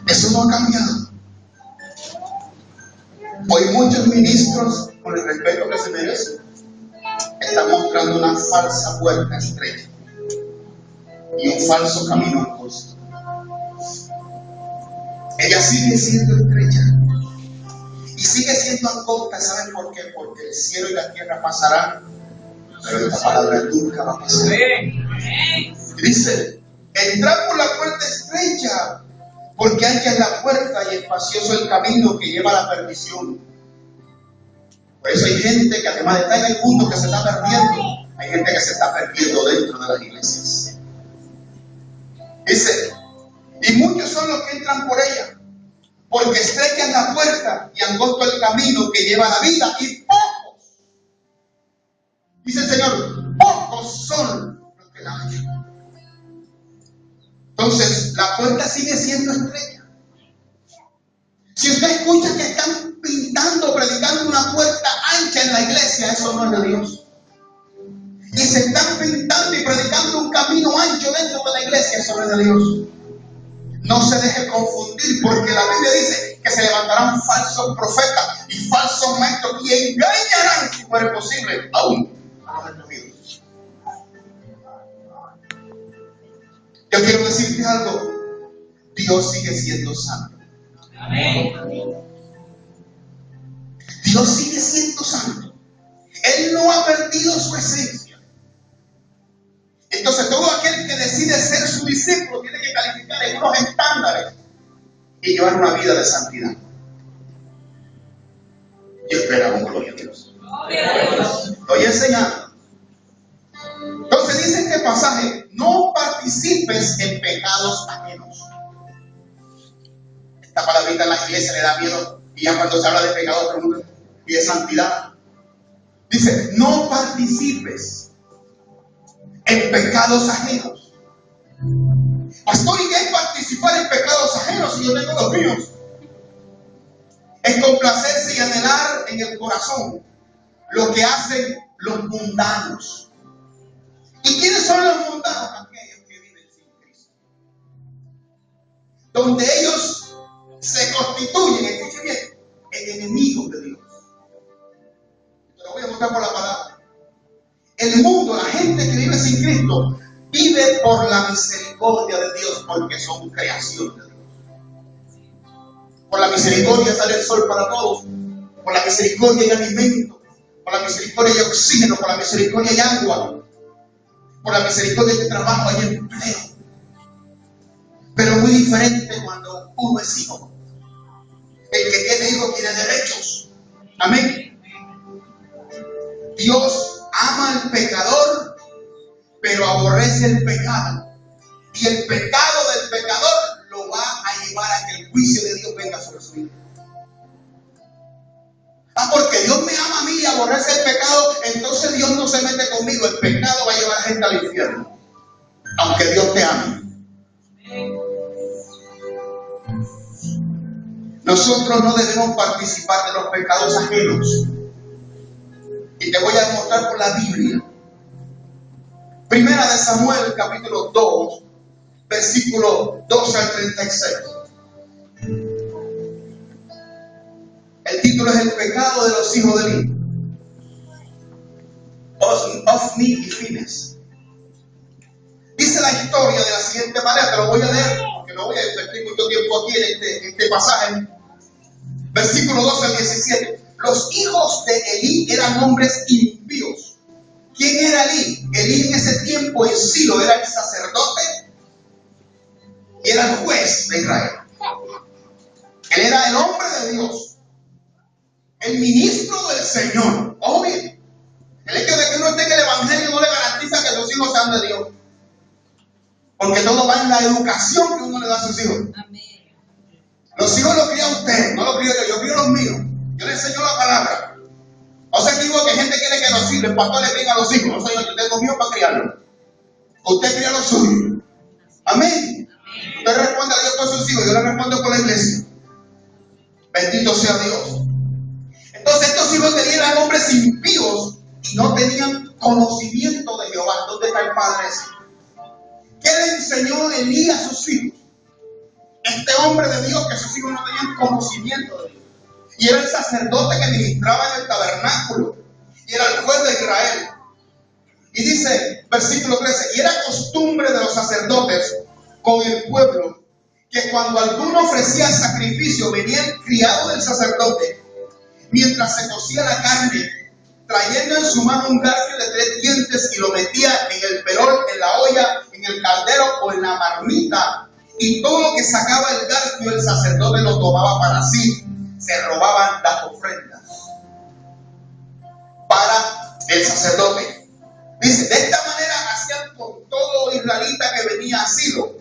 Eso no ha cambiado. Hoy muchos ministros, con el respeto que se merecen, están mostrando una falsa puerta estrecha y un falso camino angosto. Ella sigue siendo estrecha y sigue siendo angosta. ¿Saben por qué? Porque el cielo y la tierra pasarán, pero esta palabra nunca va a pasar. Dice, entrar por la puerta estrecha, porque ancha es la puerta y espacioso el camino que lleva a la perdición. Por eso hay gente que, además de estar en el mundo, que se está perdiendo. Hay gente que se está perdiendo dentro de las iglesias. Dice, y muchos son los que entran por ella, porque estrecha es la puerta y angosto el camino que lleva a la vida, y pocos, dice el Señor, pocos son los que la hallan. Entonces, la puerta sigue siendo estrecha. Si usted escucha que están pintando, predicando una puerta ancha en la iglesia, eso no es de Dios. Y se están pintando y predicando un camino ancho dentro de la iglesia, eso no es de Dios. No se deje confundir, porque la Biblia dice que se levantarán falsos profetas y falsos maestros y engañarán, si fuera posible, aún a los escogidos. Yo quiero decirte algo: Dios sigue siendo santo. Amén. Dios sigue siendo santo. Él no ha perdido su esencia. Entonces, todo aquel que decide ser su discípulo tiene que calificar en unos estándares y llevar una vida de santidad. Y esperamos gloria a Dios. Estoy enseñando. Entonces dice este pasaje: no participes en pecados ajenos. Esta palabrita en la iglesia le da miedo, y ya cuando se habla de pecado y de santidad, dice: no participes en pecados ajenos. Pastor, ¿y qué es participar en pecados ajenos si yo tengo los míos? Es complacerse y anhelar en el corazón lo que hacen los mundanos. ¿Y quiénes son los mundanos? Aquellos que viven sin Cristo, donde ellos se constituyen, escuchen bien, en enemigos de Dios. Te lo voy a mostrar por la palabra. El mundo, la gente que vive sin Cristo, vive por la misericordia de Dios, porque son creación de Dios. Por la misericordia sale el sol para todos. Por la misericordia hay alimento. Por la misericordia hay oxígeno. Por la misericordia hay agua. Por la misericordia hay trabajo, hay empleo. Pero muy diferente cuando uno es hijo. El que tiene hijo tiene derechos. Amén. Dios ama al pecador, pero aborrece el pecado. Y el pecado del pecador lo va a llevar a que el juicio de Dios venga sobre su vida. Porque Dios me ama a mí y aborrece el pecado, entonces Dios no se mete conmigo. El pecado va a llevar a gente al infierno, aunque Dios te ame. Nosotros no debemos participar de los pecados ajenos. Y te voy a demostrar por la Biblia. Primera de Samuel, capítulo 2, versículo 12 al 36. El título es El pecado de los hijos de Eli, Ofni y Fines. Dice la historia de la siguiente manera, te lo voy a leer, porque no voy a invertir mucho tiempo aquí en este pasaje. Versículo 12 al 17. Los hijos de Elí eran hombres impíos. ¿Quién era Elí? Elí en ese tiempo en Silo era el sacerdote y era el juez de Israel. Él era el hombre de Dios, el ministro del Señor. Ojo bien, el hecho de que uno esté en el evangelio no le garantiza que los hijos sean de Dios, porque todo va en la educación que uno le da a sus hijos. Amén. Los hijos los cría usted, no los crío yo crío los míos. Yo le enseño la palabra. O sea, digo que gente quiere que nos sirva, el pastor le cría a los hijos. No soy yo, tengo mío para criarlos. Usted cría los suyos. Amén. Usted responde a Dios con sus hijos, yo le respondo con la iglesia. Bendito sea Dios. Entonces estos hijos eran hombres impíos y no tenían conocimiento de Jehová. ¿Dónde está el padre ese? ¿Qué le enseñó Elías a sus hijos. Este hombre de Dios, que sus hijos no tenían conocimiento de Dios. Y era el sacerdote que ministraba en el tabernáculo. Y era el juez de Israel. Y dice, versículo 13, y era costumbre de los sacerdotes con el pueblo, que cuando alguno ofrecía sacrificio, venía el criado del sacerdote, mientras se cocía la carne, trayendo en su mano un garfio de 3 dientes y lo metía en el perol, en la olla, en el caldero o en la marmita. Y todo lo que sacaba el garfio, el sacerdote lo tomaba para sí. Se robaban las ofrendas para el sacerdote. Dice, de esta manera hacían con todo israelita que venía a Silo.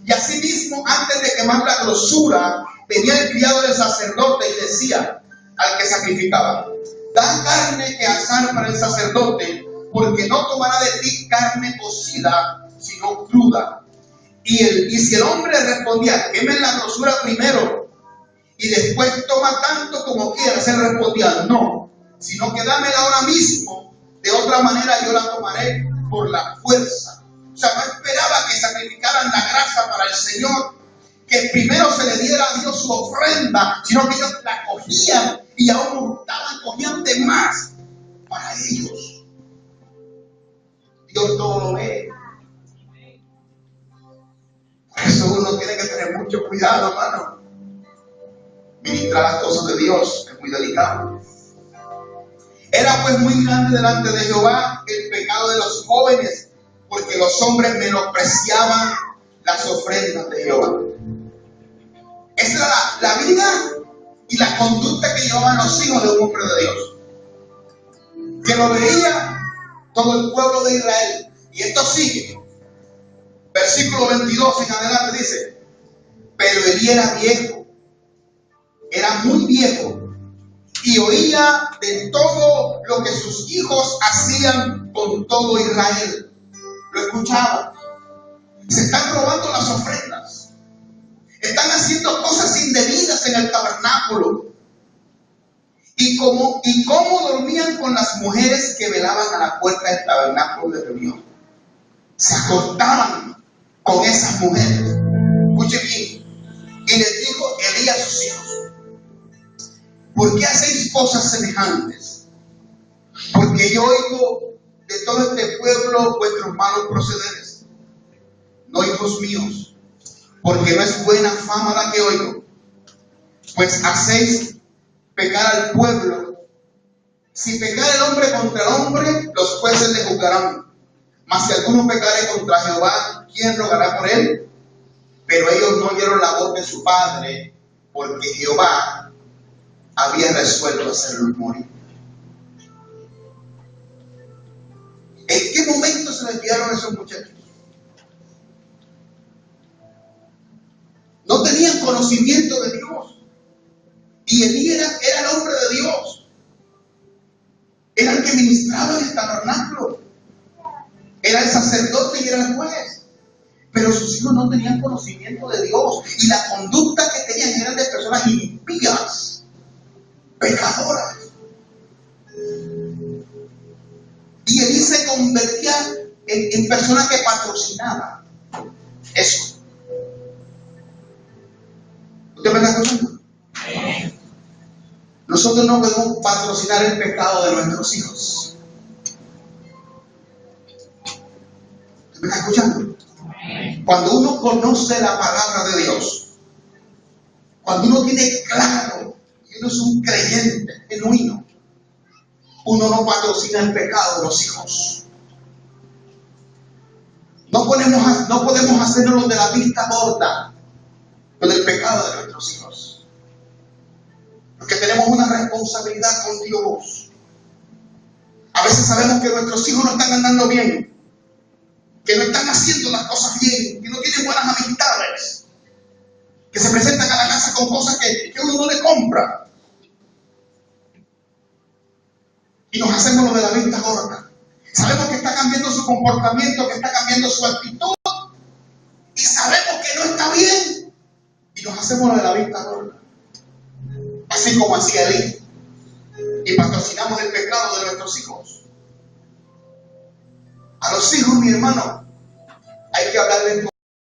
Y asimismo, antes de quemar la grosura, venía el criado del sacerdote y decía al que sacrificaba: da carne que asar para el sacerdote, porque no tomará de ti carne cocida, sino cruda. Y si el hombre respondía: quemen la grosura primero, y después toma tanto como quieras, él respondía: no, sino que dámela ahora mismo, de otra manera yo la tomaré por la fuerza. O sea, no esperaba que sacrificaran la grasa para el Señor, que primero se le diera a Dios su ofrenda, sino que ellos la cogían y aún montaban, cogían de más para ellos. Dios todo lo ve. Por eso uno tiene que tener mucho cuidado, hermano. Ministrar las cosas de Dios es muy delicado. Era pues muy grande delante de Jehová el pecado de los jóvenes, porque los hombres menospreciaban las ofrendas de Jehová. Esa era la vida y la conducta que llevaban los hijos de un hombre de Dios, que lo veía todo el pueblo de Israel. Y esto sigue. Versículo 22 en adelante dice: pero Elí era viejo, era muy viejo, y oía de todo lo que sus hijos hacían con todo Israel. Lo escuchaba. Se están robando las ofrendas. Están haciendo cosas indebidas en el tabernáculo. Y cómo dormían con las mujeres que velaban a la puerta del tabernáculo de reunión. Se acostaban con esas mujeres. Escuche bien. Y les dijo Elí a sus hijos: ¿por qué hacéis cosas semejantes? Porque yo oigo de todo este pueblo vuestros malos procederes. No, hijos míos, porque no es buena fama la que oigo, pues hacéis pecar al pueblo. Si pecar el hombre contra el hombre, los jueces le juzgarán. Mas si alguno pecare contra Jehová, ¿quién rogará por él? Pero ellos no oyeron la voz de su padre, porque Jehová había resuelto hacerlos morir. ¿En qué momento se desviaron esos muchachos? No tenían conocimiento de Dios. Y Elí era el hombre de Dios. Era el que ministraba en el tabernáculo. Era el sacerdote y era el juez. Pero sus hijos no tenían conocimiento de Dios. Y la conducta que tenían eran de personas impías, pecadoras. Y Elí se convertía en personas que patrocinaban eso. ¿Usted me está escuchando? Nosotros no podemos patrocinar el pecado de nuestros hijos. ¿Usted me está escuchando? Cuando uno conoce la palabra de Dios, cuando uno tiene claro que uno es un creyente genuino, uno no patrocina el pecado de los hijos. No podemos hacernos de la vista gorda con el pecado de nuestros hijos. Porque tenemos una responsabilidad con Dios. A veces sabemos que nuestros hijos no están andando bien, que no están haciendo las cosas bien, que no tienen buenas amistades, que se presentan a la casa con cosas que uno no le compra. Y nos hacemos lo de la vista gorda. Sabemos que está cambiando su comportamiento, que está cambiando su actitud, y sabemos que no está bien, y nos hacemos lo de la vista gorda. Así como hacía Elí. Y patrocinamos el pecado de nuestros hijos. A los hijos, mi hermano,